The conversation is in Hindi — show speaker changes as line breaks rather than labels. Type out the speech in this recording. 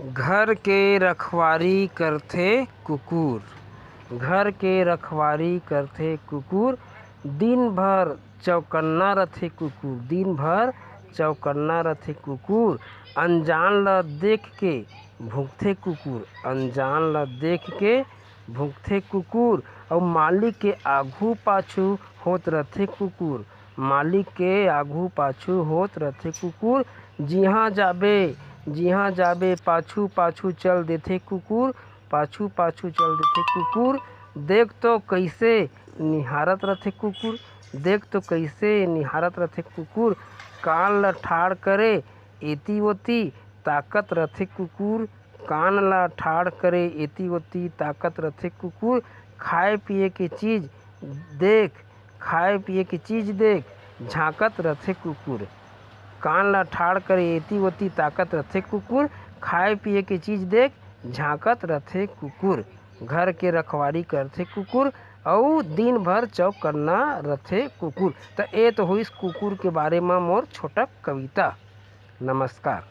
घर के रखवारी करथे कुकुर। घर के रखवारी करथे कुकुर। दिन भर चौकन्ना रथे कुकुर। दिन भर चौकन्ना रथे कुकुर। अनजान ल देख के भुंकथे कुकुर। अनजान ल देख के भुंकथे कुकुर। और मालिक के आघू पाछू होत रथे कुकुर। मालिक के आघू पाछू होत रथे कुकुर। जिहाँ जाबे पाछू पाछू चल देथे कुकुर। पाछू पाछू चल देथे कुकुर। देख तो कैसे निहारत रथे कुकुर। देख तो कैसे निहारत रथे कुकुर। कान ल ठाड़ करे एती ओती ताकत रथे कुकुर। कान ल ठाड़ करे एती ओती ताकत रथे कुकुर। खाए पिए के चीज देख झांकत रथे कुकुर। कान ल ठाड़ करे एती ओती ताकत रथे कुकुर। खाए पिए के चीज देख झांकत रथे कुकुर। घर के रखवारी करथे कुकुर अउ दिन भर चौकन्ना रथे कुकुर। तो ये तो होइस कुकुर के बारे में मोर छोटा कविता। नमस्कार।